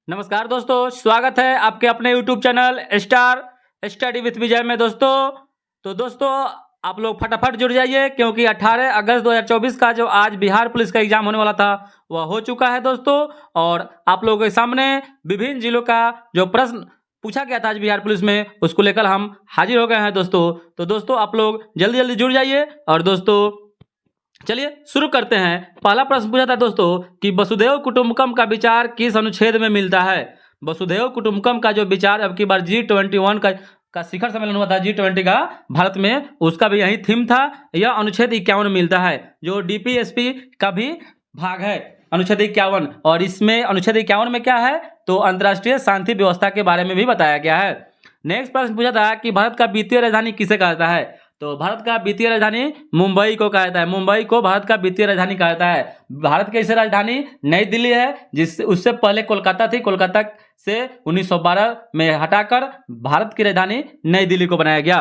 नमस्कार दोस्तों, स्वागत है आपके अपने YouTube channel star study with Vijay में। दोस्तों आप लोग फटाफट जुड़ जाइए, क्योंकि 18 अगस्त 2024 का जो आज बिहार पुलिस का एग्जाम होने वाला था वह हो चुका है दोस्तों। और आप लोगों के सामने विभिन्न जिलों का जो प्रश्न पूछा गया था आज बिहार पुलिस में, उसको लेकर हम हाजिर हो गए हैं दोस्तों। तो दोस्तों आप लोग जल्दी जल्दी जुड़ जाइए। और दोस्तों चलिए शुरू करते हैं। पहला प्रश्न पूछा था दोस्तों कि वसुधैव कुटुंबकम का विचार किस अनुच्छेद में मिलता है। वसुधैव कुटुंबकम का जो विचार अब की बार G21 का शिखर सम्मेलन हुआ था, G20 का भारत में, उसका भी यही थीम था। यह अनुच्छेद 51 में मिलता है, जो DPSP का भी भाग है, अनुच्छेद 51। और इसमें अनुच्छेद 51 में क्या है, तो अंतर्राष्ट्रीय शांति व्यवस्था के बारे में भी बताया गया है। नेक्स्ट प्रश्न पूछा था कि भारत का वित्तीय राजधानी किसे कहा जाता है। तो भारत का वित्तीय राजधानी मुंबई को कहा जाता है। मुंबई को भारत का वित्तीय राजधानी कहा जाता है। भारत की इसे राजधानी नई दिल्ली है, जिससे उससे पहले कोलकाता थी। कोलकाता से 1912 में हटाकर भारत की राजधानी नई दिल्ली को बनाया गया।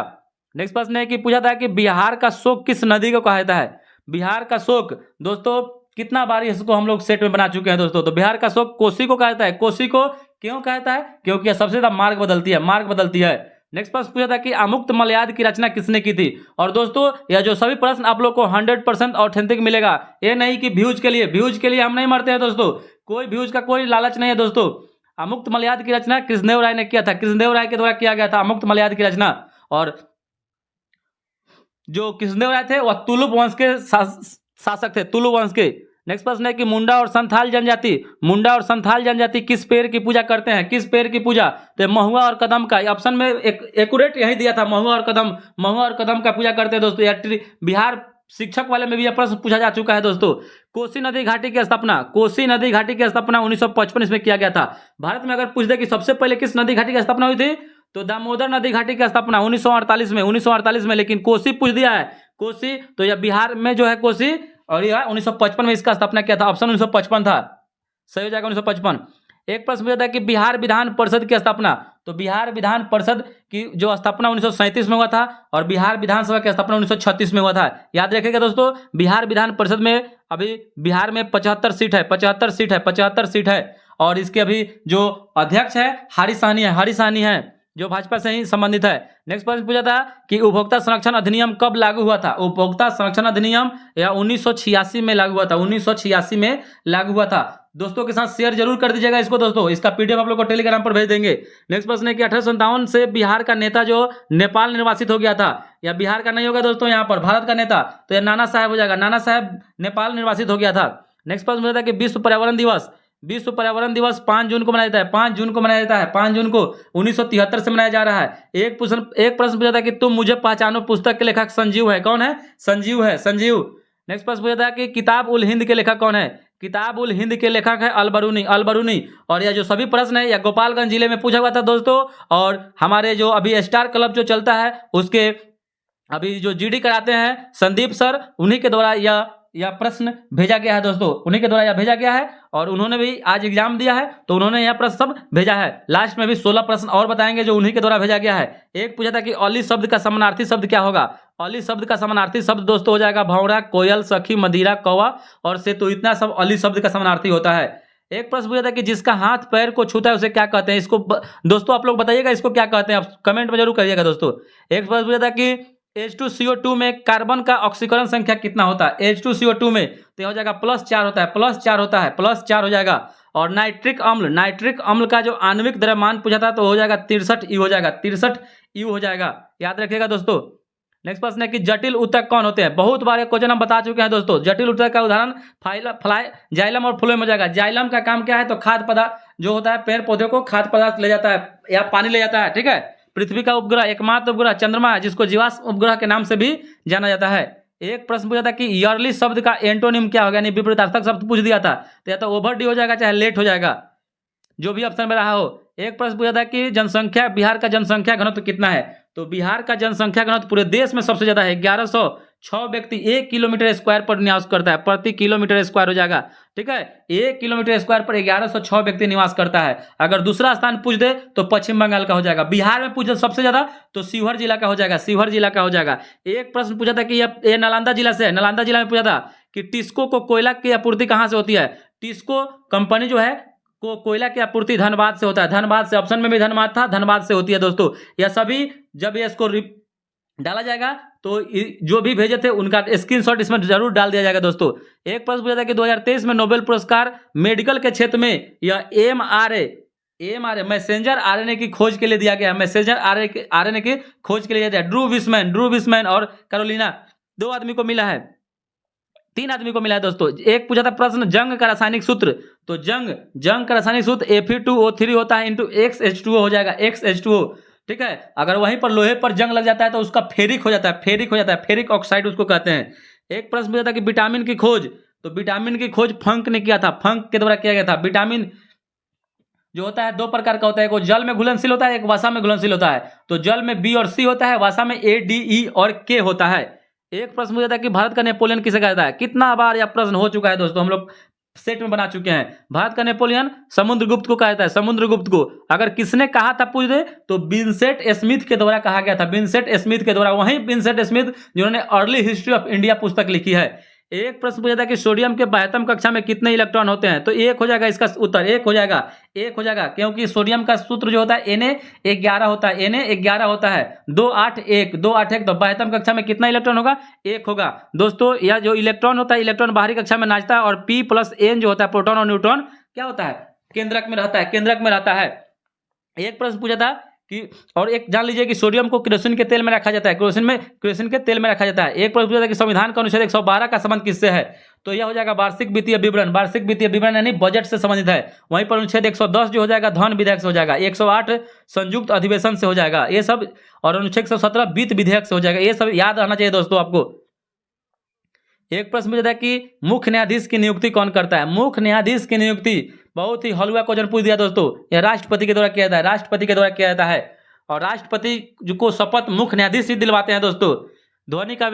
नेक्स्ट प्रश्न है कि पूछा था कि बिहार का शोक किस नदी को कहा जाता है। बिहार का शोक दोस्तों कितना बार इसको हम लोग सेट में बना चुके हैं दोस्तों। तो बिहार का शोक कोसी को कहा जाता है। कोसी को क्यों कहा जाता है, क्योंकि यह सबसे ज्यादा मार्ग बदलती है। नेक्स्ट प्रश्न पूछा था कि अमुक्त मलयाद की रचना किसने की थी। और दोस्तों यह जो सभी प्रश्न आप लोग को 100% ऑथेंटिक मिलेगा। ये नहीं कि व्यूज के लिए हम नहीं मरते हैं दोस्तों, कोई व्यूज का कोई लालच नहीं है दोस्तों। अमुक्त मलयाद की रचना कृष्णदेव राय ने किया था। कृष्णदेव राय के द्वारा किया गया था अमुक्त मलयाद की रचना। और जो कृष्णदेव राय थे वह तुलुप वंश के शासक थे, तुलु वंश के। नेक्स्ट प्रश्न है कि मुंडा और संथाल जनजाति किस पेड़ की पूजा करते हैं। किस पेड़ की पूजा, तो महुआ और कदम का। ऑप्शन में एक्यूरेट यही दिया था, महुआ और कदम का पूजा करते हैं दोस्तों। बिहार शिक्षक वाले में भी यह प्रश्न पूछा जा चुका है दोस्तों। कोसी नदी घाटी की स्थापना 1955 इसमें किया गया था। भारत में अगर पूछ दे कि सबसे पहले किस नदी घाटी की स्थापना हुई थी, तो दामोदर नदी घाटी की स्थापना 1948 में। लेकिन कोसी पूछ दिया है, कोसी, तो यह बिहार में जो है कोसी, और यह 1955 में इसका स्थापना किया था। ऑप्शन 1955 था, सही हो जाएगा 1955। एक प्रश्न पूछा था कि बिहार विधान परिषद की स्थापना। तो बिहार विधान परिषद की जो स्थापना 1937 में हुआ था, और बिहार विधानसभा की स्थापना 1936 में हुआ था। याद रखिएगा दोस्तों, बिहार विधान परिषद में अभी बिहार में 75 सीट है। और इसके अभी जो अध्यक्ष है हरी साहनी है, जो भाजपा से ही संबंधित है। नेक्स्ट प्रश्न पूछा था कि उपभोक्ता संरक्षण अधिनियम कब लागू हुआ था। उपभोक्ता संरक्षण अधिनियम या 1986 में लागू हुआ था। 1986 में लागू हुआ था। दोस्तों के साथ शेयर जरूर कर दीजिएगा इसको दोस्तों, इसका पीडीएफ आप लोग को टेलीग्राम पर भेज देंगे। नेक्स्ट प्रश्न है कि 1857 से बिहार का नेता जो नेपाल निर्वासित हो गया था, या बिहार का नहीं होगा दोस्तों, यहाँ पर भारत का नेता, तो यह नाना साहब हो जाएगा। नाना साहब नेपाल निर्वासित हो गया था। नेक्स्ट प्रश्न पूछा था कि विश्व पर्यावरण दिवस 5 जून को मनाया जाता है। 5 जून को 1973 से मनाया जा रहा है। एक प्रश्न पूछा था कि तुम मुझे पहचानो पुस्तक के लेखक संजीव है। कौन है, संजीव। नेक्स्ट प्रश्न पूछा था कि किताब उल हिंद के लेखक कौन है। किताब उल हिंद के लेखक है अलबरूनी। और यह जो सभी प्रश्न है यह गोपालगंज जिले में पूछा हुआ था दोस्तों। और हमारे जो अभी स्टार क्लब जो चलता है, उसके अभी जो जीडी कराते हैं संदीप सर, उन्हीं के द्वारा यह प्रश्न भेजा गया है दोस्तों, उन्हीं के द्वारा यह भेजा गया है। और उन्होंने भी आज एग्जाम दिया है, तो उन्होंने यह प्रश्न सब भेजा है। लास्ट में भी 16 प्रश्न और बताएंगे जो उन्हीं के द्वारा भेजा गया है। एक पूछा था कि अली शब्द का समानार्थी शब्द क्या होगा। अली शब्द का समानार्थी शब्द दोस्तों हो जाएगा भौरा, कोयल, सखी, मदिरा, कौवा और से। तो इतना सब अली शब्द का समानार्थी होता है। एक प्रश्न पूछा था कि जिसका हाथ पैर को छूता है उसे क्या कहते हैं। इसको दोस्तों आप लोग बताइएगा, इसको क्या कहते हैं, आप कमेंट में जरूर करिएगा दोस्तों। एक प्रश्न पूछा था कि H2CO2 में कार्बन का ऑक्सीकरण संख्या कितना होता है। H2CO2 में तो हो जाएगा +4 होता है, +4 हो जाएगा। और नाइट्रिक अम्ल का जो आणविक द्रव्यमान पूछा था, तो हो जाएगा 63 EU हो जाएगा। याद रखिएगा दोस्तों। नेक्स्ट प्रश्न है कि जटिल ऊतक कौन होते हैं। बहुत बार क्वेश्चन हम बता चुके हैं दोस्तों। जटिल ऊतक का उदाहरण जाइलम और फ्लोएम हो जाएगा। जाइलम का काम क्या है, तो खाद्य पदार्थ जो होता है, पेड़ पौधे को खाद्य पदार्थ ले जाता है या पानी ले जाता है, ठीक है। पृथ्वी का उपग्रह एकमात्र उपग्रह चंद्रमा है, जिसको जीवाश्म उपग्रह के नाम से भी जाना जाता है। एक प्रश्न पूछा था कि ईयरली शब्द का एंटोनिम क्या होगा, यानी विपरीतार्थक शब्द पूछ दिया था, तो या तो ओवरड्यू हो जाएगा चाहे लेट हो जाएगा, जो भी ऑप्शन में रहा हो। एक प्रश्न पूछा था कि बिहार का जनसंख्या घनत्व कितना है। तो बिहार का जनसंख्या घनत्व पूरे देश में सबसे ज्यादा है। 1106 व्यक्ति 1 किलोमीटर स्क्वायर पर निवास करता है, प्रति किलोमीटर स्क्वायर हो जाएगा, ठीक है। 1 किलोमीटर स्क्वायर पर 1106 व्यक्ति निवास करता है। अगर दूसरा स्थान पूछ दे तो पश्चिम बंगाल का हो जाएगा। बिहार में पूछ दे सबसे ज्यादा तो शिवहर जिला का हो जाएगा। एक प्रश्न पूछा था कि ये नालंदा जिला से है। नालंदा जिला में पूछा था कि टिस्को को कोयला की आपूर्ति कहाँ से होती है। टिस्को कंपनी जो है को कोयला की आपूर्ति धनबाद से होता है, धनबाद से। ऑप्शन में भी धनबाद था, धनबाद से होती है दोस्तों। यह सभी जब ये इसको डाला जाएगा तो जो भी भेजे थे उनका स्क्रीनशॉट इसमें जरूर डाल दिया जाएगा दोस्तों। एक प्रश्न पूछा था कि 2023 में नोबेल पुरस्कार मेडिकल के क्षेत्र में यह एमआरए मैसेंजर आरएनए की खोज के लिए दिया गया है, मैसेंजर आरएनए की खोज के लिए दिया गया। ड्रू विसमैन और कैरोलिना, 2 आदमी को मिला है, 3 आदमी को मिला है दोस्तों। एक पूछा था प्रश्न जंग का रासायनिक सूत्र, तो जंग का रासायनिक सूत्र Fe2O3 होता है इंटू XH2O हो जाएगा, XH2O, ठीक है। अगर वहीं पर लोहे पर जंग लग जाता है तो उसका फेरिक हो जाता है, फेरिक ऑक्साइड उसको कहते हैं। एक प्रश्न पूछा था कि विटामिन की खोज, तो विटामिन की खोज फंक ने किया था, फंक के द्वारा किया गया था। विटामिन जो होता है 2 प्रकार का होता है, एक जल में घुलनशील होता है, एक वसा में घुलनशील होता है। तो जल में B और C होता है, वसा में A, D, E और K होता है। एक प्रश्न पूछा था कि भारत का नेपोलियन किसे कहा जाता है। कितना बार यह प्रश्न हो चुका है दोस्तों, हम लोग सेट में बना चुके हैं। भारत का नेपोलियन समुद्रगुप्त को कहा जाता है, समुद्रगुप्त को। अगर किसने कहा था पूछ दे तो विंसेंट स्मिथ के द्वारा कहा गया था, विंसेंट स्मिथ के द्वारा। वही विंसेंट स्मिथ जिन्होंने अर्ली हिस्ट्री ऑफ इंडिया पुस्तक लिखी है। एक प्रश्न पूछा था कि सोडियम के 82 कक्षा में कितने इलेक्ट्रॉन होते हैं, तो 1 हो जाएगा इसका उत्तर, 1 हो जाएगा, क्योंकि सोडियम का सूत्र जो होता है Na11 होता है, Na11 होता है, 281, तो 82 कक्षा में कितना इलेक्ट्रॉन होगा, 1 होगा दोस्तों। यह जो इलेक्ट्रॉन होता है, इलेक्ट्रॉन बाहरी कक्षा में नाचता है, और P + N जो होता है, प्रोटॉन और न्यूट्रॉन क्या होता है, केंद्रक में रहता है। एक प्रश्न पूछा था कि, और एक जान लीजिए कि सोडियम को केरोसिन के तेल में रखा जाता है, केरोसिन के तेल में रखा जाता है। एक प्रश्न पूछा था कि संविधान का अनुच्छेद 112 का संबंध किससे है, तो यह हो जाएगा वार्षिक वित्तीय विवरण यानी बजट से संबंधित है। वहीं पर अनुच्छेद 110 जो हो जाएगा धन विधेयक से हो जाएगा, 108 संयुक्त अधिवेशन से हो जाएगा ये सब, और अनुच्छेद 117 वित्त विधेयक से हो जाएगा। ये सब याद रहना चाहिए दोस्तों आपको। एक प्रश्न पूछा था कि मुख्य न्यायाधीश की नियुक्ति कौन करता है। मुख्य न्यायाधीश की नियुक्ति बहुत ही हलवा क्वेश्चन पूछ दिया दोस्तों, यह राष्ट्रपति के द्वारा किया जाता है, और राष्ट्रपति को शपथ मुख्य न्यायाधीश ही दिलवाते हैं दोस्तों। ध्वनि का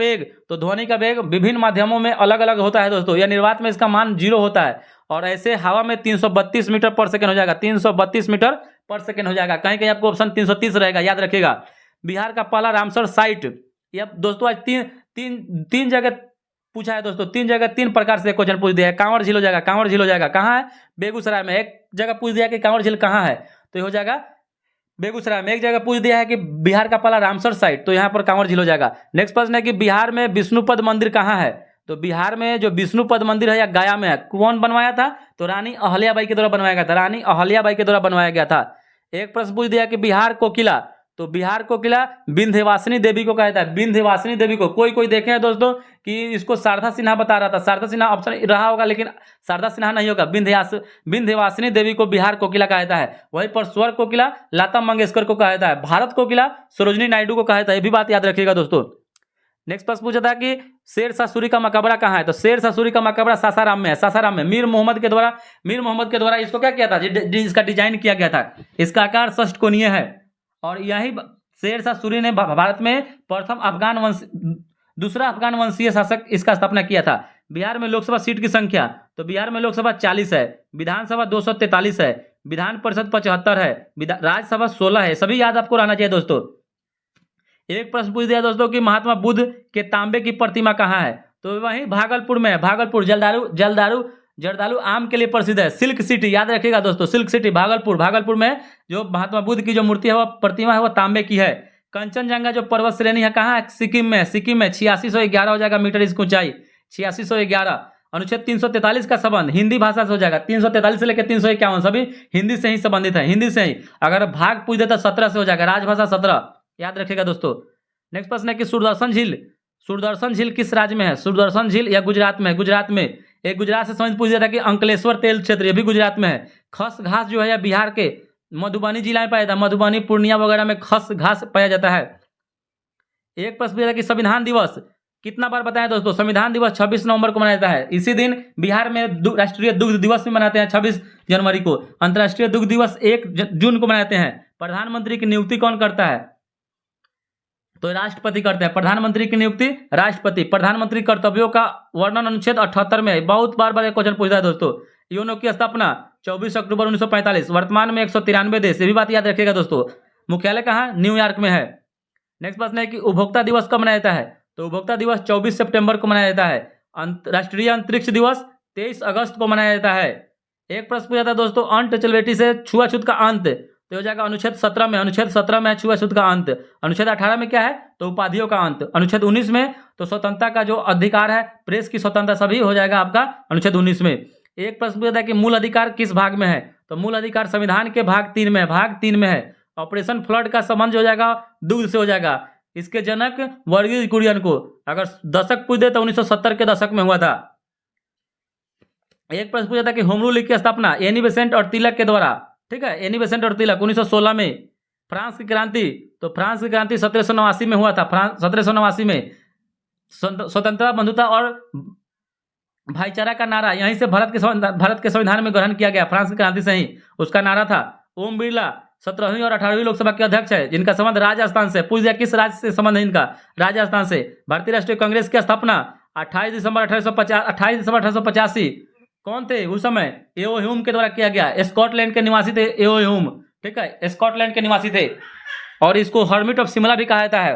वेग विभिन्न माध्यमों में अलग अलग होता है दोस्तों। यह निर्वात में इसका मान 0 होता है, और ऐसे हवा में 332 मीटर पर सेकंड हो जाएगा, 332 मीटर पर सेकंड हो जाएगा। कहीं आपको ऑप्शन 330 रहेगा, याद रखिएगा। बिहार का पहला रामसर साइट, यह दोस्तों आज तीन जगह पूछा है दोस्तों, 3 जगह 3 प्रकार से क्वेश्चन पूछ दिया है। कांवड़ झील हो जाएगा, कहाँ है, बेगूसराय में। एक जगह पूछ दिया कि कांवड़ झील कहाँ है, तो ये हो जाएगा बेगूसराय में। एक जगह पूछ दिया है कि बिहार का पहला रामसर साइट, तो यहाँ पर कांवड़ झील हो जाएगा। नेक्स्ट प्रश्न है कि बिहार में विष्णुपद मंदिर कहाँ है, तो बिहार में जो विष्णुपद मंदिर है या गया में है, कौन बनवाया था, तो रानी अहल्याबाई के द्वारा बनवाया गया था। एक प्रश्न पूछ दिया कि बिहार कोकिला, तो बिहार कोकिला विंध्यवासिनी देवी को कहा जाता है, विंध्यवासिनी देवी को। कोई देखे हैं दोस्तों कि इसको शारदा सिन्हा बता रहा था, शारदा सिन्हा ऑप्शन रहा होगा, लेकिन शारदा सिन्हा नहीं होगा, विंध्यवासिनी देवी को बिहार कोकिला कहा जाता है। वहीं पर स्वर कोकिला लता मंगेशकर को कहा जाता है, भारत कोकिला सरोजिनी नायडू को कहा जाता है। ये भी बात याद रखिएगा दोस्तों। नेक्स्ट प्रश्न पूछा था कि शेरशाह सूरी का मकबरा कहाँ है, तो शेरशाह सूरी का मकबरा सासाराम में। मीर मोहम्मद के द्वारा इसको क्या किया था, इसका डिजाइन किया गया था। इसका आकार षष्ठकोणीय है, और यही शेरशाह सूरी ने भारत में दूसरा अफगान वंशीय शासक इसका स्थापना किया था। बिहार में लोकसभा सीट की संख्या, तो बिहार में लोकसभा 40 है, विधानसभा 243 है, विधान परिषद 75 है, राज्यसभा 16 है। सभी याद आपको रहना चाहिए दोस्तों। एक प्रश्न पूछ दिया दोस्तों कि महात्मा बुद्ध के तांबे की प्रतिमा कहाँ है, तो वहीं भागलपुर में है। भागलपुर जर्दालू आम के लिए प्रसिद्ध है, सिल्क सिटी, याद रखिएगा दोस्तों, सिल्क सिटी भागलपुर में जो महात्मा बुद्ध की जो मूर्ति है, वह प्रतिमा है, वह तांबे की है। कंचनजंगा जो पर्वत श्रेणी है कहाँ है, सिक्किम में 8611 हो जाएगा मीटर इसकी ऊंचाई, 8611। अनुच्छेद 343 का संबंध हिंदी भाषा से हो जाएगा, 343 से लेकर 351 सभी हिंदी से ही संबंधित है, हिंदी से ही। अगर भाग पूछ देता 17 से हो जाएगा, राजभाषा 17, याद रखिएगा दोस्तों। नेक्स्ट प्रश्न है कि सुदर्शन झील किस राज्य में है, सुदर्शन झील या गुजरात में। एक गुजरात से समझ पूछ दिया था कि अंकलेश्वर तेल क्षेत्र, ये भी गुजरात में है। खस घास जो है या बिहार के मधुबनी जिला में पाया जाता है, मधुबनी पूर्णिया वगैरह में खस घास पाया जाता है। एक प्रश्न पूछा था कि संविधान दिवस कितना बार बताया दोस्तों, संविधान दिवस 26 नवंबर को मनाया जाता है। इसी दिन बिहार में राष्ट्रीय दुग्ध दिवस भी मनाते हैं 26 जनवरी को। अंतर्राष्ट्रीय दुग्ध दिवस 1 जून को मनाते हैं। प्रधानमंत्री की नियुक्ति कौन करता है, तो राष्ट्रपति करते हैं। प्रधानमंत्री की नियुक्ति राष्ट्रपति। प्रधानमंत्री कर्तव्यों का वर्णन अनुच्छेद 78 में है। बहुत बार क्वेश्चन पूछता है दोस्तों। यूएनओ की स्थापना 24 अक्टूबर 1945, वर्तमान में 193 देश, ये भी बात याद रखिएगा दोस्तों। मुख्यालय कहाँ, न्यूयॉर्क में है। नेक्स्ट प्रश्न है कि उपभोक्ता दिवस कब मनाया जाता है, तो उपभोक्ता दिवस 24 सितंबर को मनाया जाता है। राष्ट्रीय अंतरिक्ष दिवस 23 अगस्त को मनाया जाता है। एक प्रश्न पूछा था दोस्तों, अनटचेबिलिटी से छुआछूत का अंत, तो हो जाएगा अनुच्छेद 17 में। अनुच्छेद 17 में है छुआछूत का अंत। अनुच्छेद 18 में क्या है, तो उपाधियों का अंत। अनुच्छेद 19 में तो स्वतंत्रता का जो अधिकार है, प्रेस की स्वतंत्रता, सभी हो जाएगा आपका अनुच्छेद 19 में। एक प्रश्न पूछा था कि मूल अधिकार किस भाग में है, तो मूल अधिकार संविधान के भाग 3 में है, भाग 3 में है। ऑपरेशन फ्लड का संबंध हो जाएगा दुग्ध से हो जाएगा। इसके जनक वर्गीज कुरियन को, अगर दशक पूछ दे तो 1970 के दशक में हुआ था। एक प्रश्न पूछा था कि होम रूल की स्थापना एनी बेसेंट और तिलक के द्वारा, ठीक है, एनी बेसेंट और तिलक 1916 में। फ्रांस की क्रांति, तो फ्रांस की क्रांति 1789 में हुआ था। 1789 में स्वतंत्रता, बंधुता और भाईचारा का नारा यहीं से भारत के संविधान में ग्रहण किया गया, फ्रांस की क्रांति से ही उसका नारा था। ओम बिरला 17वीं और 18वीं लोकसभा के अध्यक्ष है, जिनका संबंध राजस्थान से। पूछ दिया किस राज्य से संबंध है इनका, राजस्थान से। भारतीय राष्ट्रीय कांग्रेस की स्थापना 28 दिसंबर 1885। कौन थे उस समय, एओ ह्यूम के द्वारा किया गया। स्कॉटलैंड के निवासी थे एओ ह्यूम, ठीक है, स्कॉटलैंड के निवासी थे, और इसको हर्मिट ऑफ शिमला भी कहा जाता है।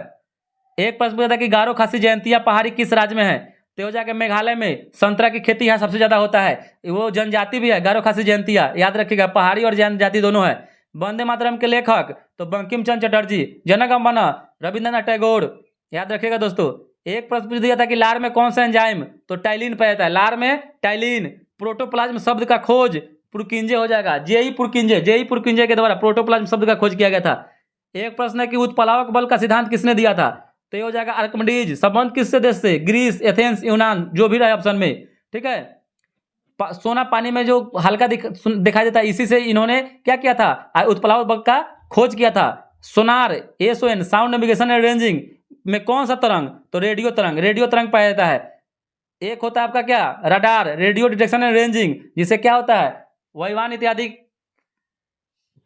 एक प्रश्न पूछा था कि गारो खासी जयंतिया पहाड़ी किस राज्य में है, तो हो जाकर मेघालय में। संतरा की खेती यहाँ सबसे ज्यादा होता है, वो जनजाति भी है गारो खासी जयंतिया, याद रखिएगा, पहाड़ी और जनजाति दोनों है। वंदे मातरम के लेखक तो बंकिम चंद्र चटर्जी। जनगण मन रविंद्रनाथ टैगोर, याद रखिएगा दोस्तों। एक प्रश्न पूछ दिया था कि लार में कौन सा एंजाइम, तो टाइलिन पाया जाता है, लार में टाइलिन। प्रोटोप्लाज्म शब्द का खोज पुरकिंजे हो जाएगा, जेई पुरकिंजे के द्वारा प्रोटोप्लाज्म शब्द का खोज किया गया था। एक प्रश्न है कि उत्प्लावक बल का सिद्धांत किसने दिया था, तो ये हो जाएगा आर्किमिडीज। संबंध किससे देश से, ग्रीस, एथेंस, यूनान, जो भी रहे ऑप्शन में, ठीक है। सोना पानी में जो हल्का दिखाई देता है, इसी से इन्होंने क्या किया था, उत्प्लावक बल का खोज किया था। सोनार, SON, sound navigation and ranging में कौन सा तरंग, तो रेडियो तरंग पाया जाता है। एक होता है आपका क्या, radar, radio detection and ranging, जिसे क्या होता है, वायुयान इत्यादि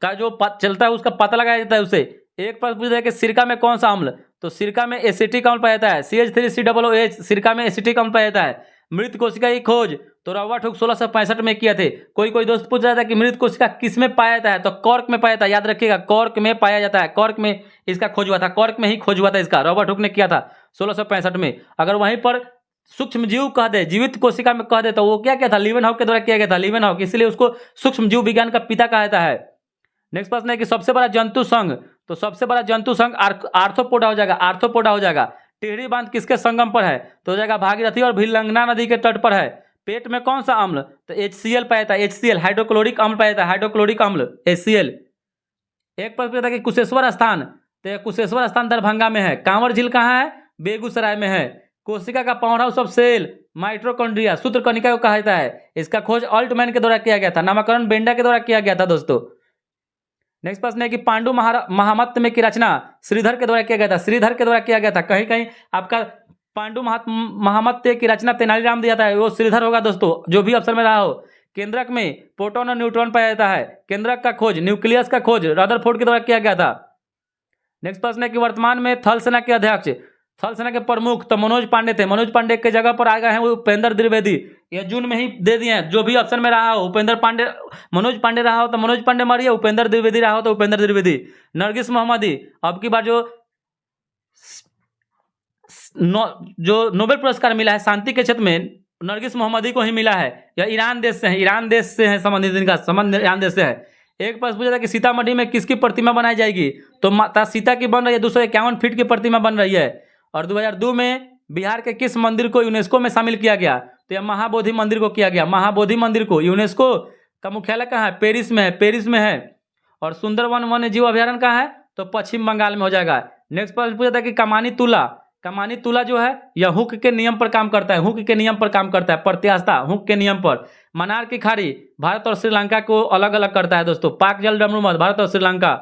का जो चलता है उसका पता लगाया जाता है उसे। एक प्रश्न पूछा है कि सिरका में कौन सा अम्ल, तो सिरका में एसिटिक अम्ल पाया जाता है, CH3COOH, सिरका में एसिटिक अम्ल पाया जाता है। मृत कोशिका की खोज तो रॉबर्ट हुक 1665 में किए थे। कोई दोस्त पूछ रहा था कि मृत कोशिका किस में पाया जाता है, तो कॉर्क में पाया जाता है, याद रखिएगा, कॉर्क में पाया जाता है, कॉर्क में इसका खोज हुआ था, कॉर्क में ही खोज हुआ था इसका, रॉबर्ट हुक ने किया था 1665 में। अगर वहीं पर सूक्ष्म जीव कह दे, जीवित कोशिका में कह दे, तो वो क्या था, लीवेनहॉक के द्वारा किया गया था, लीवेनहॉक, इसलिए उसको सूक्ष्म जीव विज्ञान का पिता कहा जाता है। नेक्स्ट प्रश्न है कि सबसे बड़ा जंतु संघ, तो सबसे बड़ा जंतु संघ आर्थ्रोपोडा हो जाएगा, आर्थ्रोपोडा हो जाएगा। टिहरी बांध किसके संगम पर है, तो हो जाएगा भागीरथी और भिलंगना नदी के तट पर है। पेट में कौन सा अम्ल, तो HCl पाया जाता है, HCl हाइड्रोक्लोरिक अम्ल पाया जाता है, हाइड्रोक्लोरिक अम्ल HCl। एक प्रश्न पूछा था कि कुशेश्वर स्थान, तो कुशेश्वर स्थान दरभंगा में है। कांवर झील कहाँ है, बेगूसराय में है। कोशिका का power house of cell mitochondria, सूत्रकणिका को कहा जाता है। इसका खोज ऑल्टमैन के द्वारा किया गया था, नामकरण बेंडा के द्वारा किया गया था दोस्तों। नेक्स्ट प्रश्न है कि पांडु महामत्य में की रचना श्रीधर के द्वारा किया गया था, श्रीधर के द्वारा किया गया था। कहीं कहीं आपका पांडु महामत्य की रचना तेनालीराम दिया था, वो श्रीधर होगा दोस्तों, जो भी अवसर में रहा हो। केंद्रक में प्रोटॉन और न्यूट्रॉन पाया जाता है। केंद्रक का खोज, न्यूक्लियस का खोज रदरफोर्ड के द्वारा किया गया था। नेक्स्ट प्रश्न है कि वर्तमान में थल सेना के अध्यक्ष, थल सेना के प्रमुख तो मनोज पांडे थे, मनोज पांडे के जगह पर आ गए हैं वो उपेंद्र द्विवेदी। ये जून में ही दे दिए हैं, जो भी ऑप्शन में रहा हो, उपेंद्र पांडे, मनोज पांडे रहा हो तो मनोज पांडे मारिए, उपेंद्र द्विवेदी रहा हो तो उपेंद्र द्विवेदी। नरगिस मोहम्मदी, अब की बार जो नोबेल पुरस्कार मिला है शांति के क्षेत्र में, नरगिस मोहम्मदी को ही मिला है। यह ईरान देश से है, ईरान देश से है संबंधित, इनका संबंध ईरान देश से है। एक प्रश्न पूछा था कि सीतामढ़ी में किसकी प्रतिमा बनाई जाएगी, तो माता सीता की बन रही है, 251 फीट की प्रतिमा बन रही है। और 2002 में बिहार के किस मंदिर को यूनेस्को में शामिल किया गया, तो यह महाबोधि मंदिर को किया गया, महाबोधि मंदिर को। यूनेस्को का मुख्यालय कहाँ है, पेरिस में है, पेरिस में है। और सुंदरवन वन्य जीव अभ्यारण्य कहाँ है, तो पश्चिम बंगाल में हो जाएगा। नेक्स्ट प्रश्न पूछा था कि कमानी तुला, कमानी तुला जो है यह हुक के नियम पर काम करता है, हुक के नियम पर काम करता है, प्रत्यास्थता हुक के नियम पर। मनार की खाड़ी भारत और श्रीलंका को अलग अलग करता है दोस्तों, पाक जल डमरू मध्य भारत और श्रीलंका।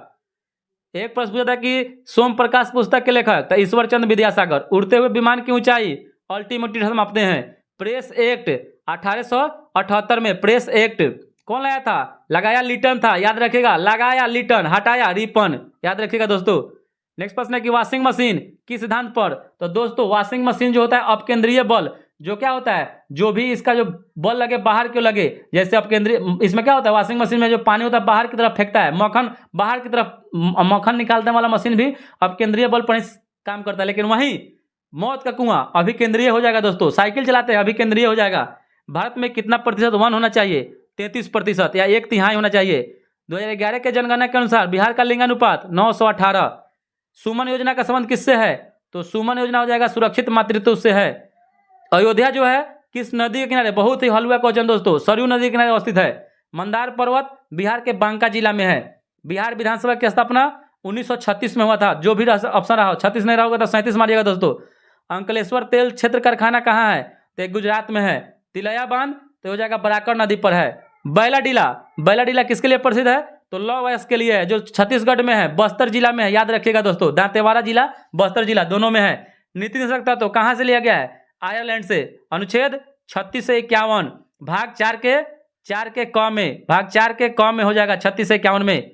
एक प्रश्न पूछा था कि सोम प्रकाश पुस्तक के लेखक तो ईश्वर चंद्र विद्यासागर। उड़ते हुए विमान की ऊंचाई अल्टीमेटली हम मापते हैं। प्रेस एक्ट 1878 में प्रेस एक्ट कौन लाया था, लगाया लिटन था, याद रखिएगा, लगाया लिटन, हटाया रिपन, याद रखिएगा दोस्तों। नेक्स्ट प्रश्न है कि वॉशिंग मशीन किस सिद्धांत पर, तो दोस्तों वॉशिंग मशीन जो होता है अपकेंद्रीय बल, जो क्या होता है, जो भी इसका जो बल लगे बाहर क्यों लगे, जैसे अपकेंद्रीय, इसमें क्या होता है वॉशिंग मशीन में जो पानी होता है बाहर की तरफ फेंकता है, मक्खन बाहर की तरफ, मक्खन निकालने वाला मशीन भी अपकेंद्रीय बल पर ही काम करता है। लेकिन वहीं मौत का कुआं अभिकेंद्रीय हो जाएगा दोस्तों, साइकिल चलाते हैं अभिकेंद्रीय हो जाएगा। भारत में कितना प्रतिशत वन होना चाहिए, 33% या 1/3 होना चाहिए। 2011 के जनगणना के अनुसार बिहार का लिंगानुपात 918। सुमन योजना का संबंध किससे है? तो सुमन योजना हो जाएगा सुरक्षित मातृत्व से है। अयोध्या जो है किस नदी के किनारे, बहुत ही हलवा क्वेश्चन दोस्तों, सरयू नदी के किनारे अवस्थित है। मंदार पर्वत बिहार के बांका जिला में है। बिहार विधानसभा की स्थापना 1936 में हुआ था। जो भी ऑप्शन रहा हो, 36 नहीं रहा होगा तो 37 मारिएगा दोस्तों। अंकलेश्वर तेल क्षेत्र कारखाना कहाँ है? तो गुजरात में है। तिलैया बांध तो हो जाएगा बराकर नदी पर है। बैलाडीला किसके लिए प्रसिद्ध है? तो लौ वयस्क के लिए है, जो छत्तीसगढ़ में है, बस्तर जिला में है। याद रखिएगा दोस्तों, दांतेवाड़ा जिला, बस्तर जिला दोनों में है। नीति निषेधकता तो कहाँ से लिया गया है? आयरलैंड से। अनुच्छेद 36 से 51 भाग 4 के क में, भाग 4 के क में हो जाएगा 36 से 51 में।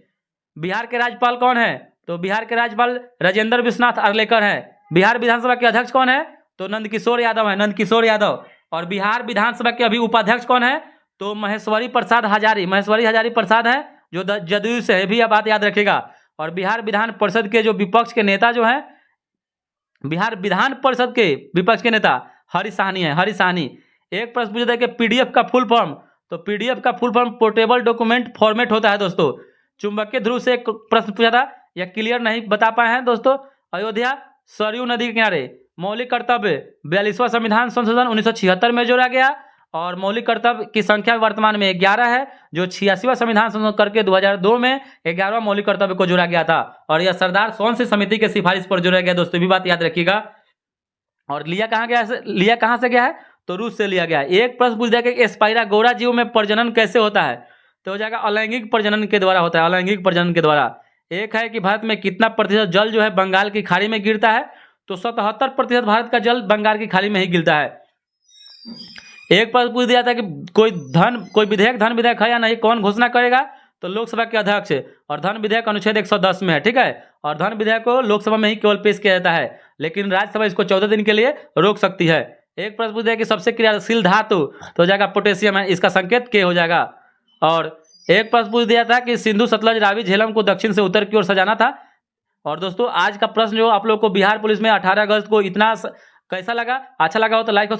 बिहार के राज्यपाल कौन है? तो बिहार के राज्यपाल राजेंद्र विश्वनाथ अर्लेकर है। बिहार विधानसभा के अध्यक्ष कौन है? तो नंदकिशोर यादव है, नंदकिशोर यादव। और बिहार विधानसभा के अभी उपाध्यक्ष कौन है? तो महेश्वरी हजारी प्रसाद है, जो जदयू से है, भी यह बात याद रखिएगा। और बिहार विधान परिषद के जो विपक्ष के नेता जो है, बिहार विधान परिषद के विपक्ष के नेता हरि साहनी है, हरि साहनी। एक प्रश्न पूछा था कि पीडीएफ का फुल फॉर्म, तो पीडीएफ का full form portable document format होता है दोस्तों। चुंबकीय ध्रुव से एक प्रश्न पूछा था, यह क्लियर नहीं बता पाए हैं दोस्तों। अयोध्या सरयू नदी के किनारे। मौलिक कर्तव्य 42वां संविधान संशोधन 1976 में जोड़ा गया। और मौलिक कर्तव्य की संख्या वर्तमान में 11 है, जो 86वां संविधान संशोधन करके 2002 में 11वां मौलिक कर्तव्य को जोड़ा गया था। और यह सरदार सोन समिति के सिफारिश पर जोड़ा गया दोस्तों, भी बात याद रखिएगा। और लिया कहाँ से गया है? तो रूस से लिया गया है। एक प्रश्न पूछ दिया कि स्पाइरागोरा जीव में प्रजनन कैसे होता है? तो हो जाएगा अलैंगिक प्रजनन के द्वारा होता है, अलैंगिक प्रजनन के द्वारा। एक है कि भारत में कितना प्रतिशत जल जो है बंगाल की खाड़ी में गिरता है? तो 77% भारत का जल बंगाल की खाड़ी में ही गिरता है। एक प्रश्न पूछ दिया था कि कोई विधेयक धन विधेयक है या नहीं, कौन घोषणा करेगा? तो लोकसभा के अध्यक्ष। और धन विधेयक अनुच्छेद 110 में है, ठीक है। और धन विधेयक को लोकसभा में ही केवल पेश किया जाता है, लेकिन राज्यसभा इसको 14 दिन के लिए रोक सकती है। एक प्रश्न पूछ दिया कि सबसे क्रियाशील धातु, तो हो जाएगा पोटेशियम है, इसका संकेत के हो जाएगा। और एक प्रश्न पूछ दिया था कि सिंधु सतलज रावी झेलम को दक्षिण से उत्तर की ओर सजाना था। और दोस्तों आज का प्रश्न जो आप लोग को बिहार पुलिस में 18 अगस्त को इतना कैसा लगा, अच्छा लगा हो तो लाइक और